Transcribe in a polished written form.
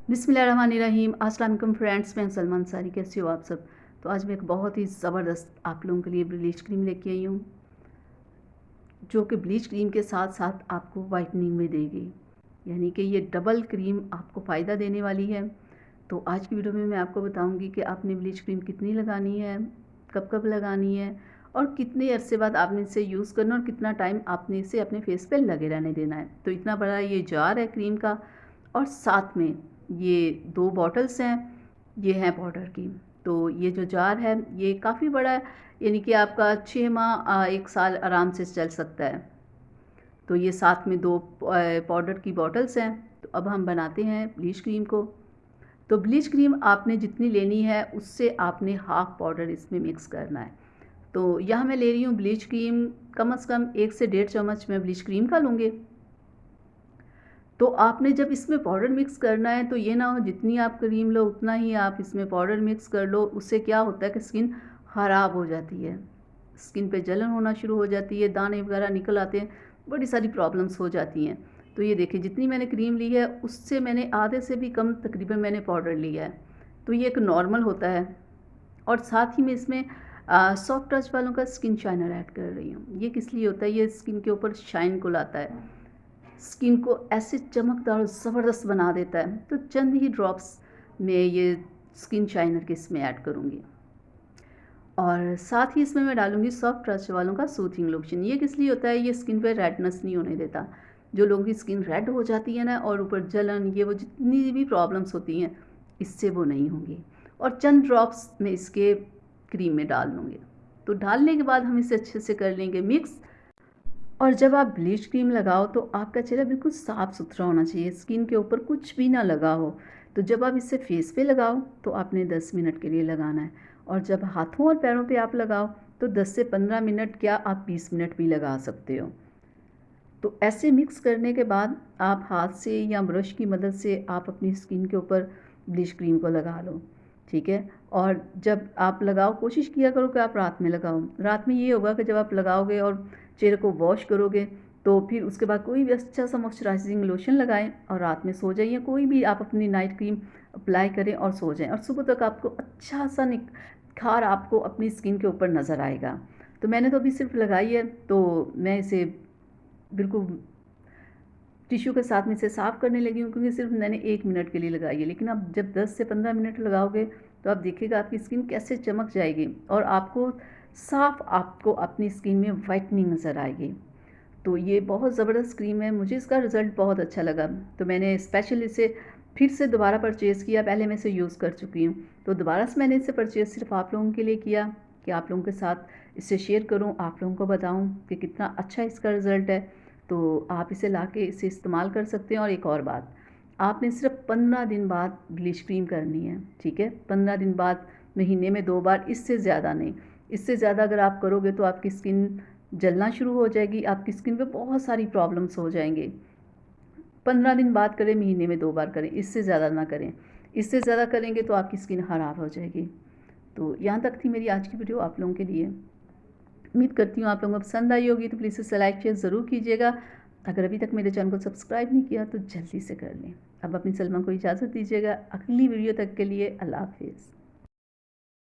बिस्मिल्लाहिर्रहमानिर्रहीम। अस्सलाम वालेकुम फ्रेंड्स, मैं सलमान सारी। कैसे हो आप सब? तो आज मैं एक बहुत ही ज़बरदस्त आप लोगों के लिए ब्लीच क्रीम लेके आई हूँ, जो कि ब्लीच क्रीम के साथ साथ आपको वाइटनिंग में देगी। यानी कि ये डबल क्रीम आपको फ़ायदा देने वाली है। तो आज की वीडियो में मैं आपको बताऊंगी कि आपने ब्लीच क्रीम कितनी लगानी है, कब कब लगानी है और कितने अरसे बाद आपने इसे यूज़ करना और कितना टाइम आपने इसे अपने फेस पे लगे रहने देना है। तो इतना बड़ा ये जार है क्रीम का, और साथ में ये 2 बॉटल्स हैं, ये हैं पाउडर की। तो ये जो जार है ये काफ़ी बड़ा है, यानी कि आपका 6 माह 1 साल आराम से चल सकता है। तो ये साथ में 2 पाउडर की बॉटल्स हैं। तो अब हम बनाते हैं ब्लीच क्रीम को। तो ब्लीच क्रीम आपने जितनी लेनी है उससे आपने हाफ़ पाउडर इसमें मिक्स करना है। तो यहाँ मैं ले रही हूँ ब्लीच क्रीम, कम से कम 1 से 1.5 चम्मच मैं ब्लीच क्रीम का लूँगी। तो आपने जब इसमें पाउडर मिक्स करना है तो ये ना हो जितनी आप क्रीम लो उतना ही आप इसमें पाउडर मिक्स कर लो। उससे क्या होता है कि स्किन ख़राब हो जाती है, स्किन पे जलन होना शुरू हो जाती है, दाने वगैरह निकल आते हैं, बड़ी सारी प्रॉब्लम्स हो जाती हैं। तो ये देखिए जितनी मैंने क्रीम ली है उससे मैंने आधे से भी कम तकरीबन मैंने पाउडर लिया है। तो ये एक नॉर्मल होता है। और साथ ही मैं इसमें सॉफ्ट टच वालों का स्किन शाइनर ऐड कर रही हूँ। ये किस लिए होता है? ये स्किन के ऊपर शाइन को लाता है, स्किन को ऐसे चमकदार और ज़बरदस्त बना देता है। तो चंद ही ड्रॉप्स में ये स्किन शाइनर के इसमें ऐड करूँगी। और साथ ही इसमें मैं डालूँगी सॉफ्ट टच वालों का सूथिंग लोशन। ये किस लिए होता है? ये स्किन पे रेडनेस नहीं होने देता। जो लोगों की स्किन रेड हो जाती है ना, और ऊपर जलन, ये वो जितनी भी प्रॉब्लम्स होती हैं इससे वो नहीं होंगी। और चंद ड्रॉप्स मैं इसके क्रीम में डाल लूँगी। तो डालने के बाद हम इसे अच्छे से कर लेंगे मिक्स। और जब आप ब्लीच क्रीम लगाओ तो आपका चेहरा बिल्कुल साफ़ सुथरा होना चाहिए, स्किन के ऊपर कुछ भी ना लगा हो। तो जब आप इसे फेस पे लगाओ तो आपने 10 मिनट के लिए लगाना है, और जब हाथों और पैरों पे आप लगाओ तो 10 से 15 मिनट, क्या आप 20 मिनट भी लगा सकते हो। तो ऐसे मिक्स करने के बाद आप हाथ से या ब्रश की मदद से आप अपनी स्किन के ऊपर ब्लीच क्रीम को लगा लो, ठीक है। और जब आप लगाओ कोशिश किया करो कि आप रात में लगाओ। रात में ये होगा कि जब आप लगाओगे और चेहरे को वॉश करोगे तो फिर उसके बाद कोई भी अच्छा सा मॉइस्चराइजिंग लोशन लगाएं और रात में सो जाइए। कोई भी आप अपनी नाइट क्रीम अप्लाई करें और सो जाएं, और सुबह तक आपको अच्छा सा निखार आपको अपनी स्किन के ऊपर नज़र आएगा। तो मैंने तो अभी सिर्फ लगाई है, तो मैं इसे बिल्कुल टिश्यू के साथ में इसे साफ़ करने लगी हूँ, क्योंकि सिर्फ मैंने 1 मिनट के लिए लगाई है। लेकिन आप जब 10 से 15 मिनट लगाओगे तो आप देखिएगा आपकी स्किन कैसे चमक जाएगी, और आपको साफ आपको अपनी स्किन में वाइटनिंग नज़र आएगी। तो ये बहुत ज़बरदस्त क्रीम है, मुझे इसका रिज़ल्ट बहुत अच्छा लगा। तो मैंने स्पेशल इसे फिर से दोबारा परचेज़ किया। पहले मैं इसे यूज़ कर चुकी हूँ, तो दोबारा से मैंने इसे परचेज़ सिर्फ आप लोगों के लिए किया कि आप लोगों के साथ इसे शेयर करूँ, आप लोगों को बताऊँ कि कितना अच्छा इसका रिज़ल्ट है। तो आप इसे लाके इसे इस्तेमाल कर सकते हैं। और एक और बात, आपने सिर्फ 15 दिन बाद ब्लीच क्रीम करनी है, ठीक है। 15 दिन बाद, महीने में 2 बार, इससे ज़्यादा नहीं। इससे ज़्यादा अगर आप करोगे तो आपकी स्किन जलना शुरू हो जाएगी, आपकी स्किन पे बहुत सारी प्रॉब्लम्स हो जाएंगे। 15 दिन बाद करें, महीने में 2 बार करें, इससे ज़्यादा ना करें। इससे ज़्यादा करेंगे तो आपकी स्किन ख़राब हो जाएगी। तो यहाँ तक थी मेरी आज की वीडियो आप लोगों के लिए। उम्मीद करती हूँ आप लोगों को पसंद आई होगी। तो प्लीज़ इसे लाइक शेयर ज़रूर कीजिएगा। अगर अभी तक मेरे चैनल को सब्सक्राइब नहीं किया तो जल्दी से कर लें। अब अपनी सलमा को इजाज़त दीजिएगा। अगली वीडियो तक के लिए अल्लाह हाफिज़।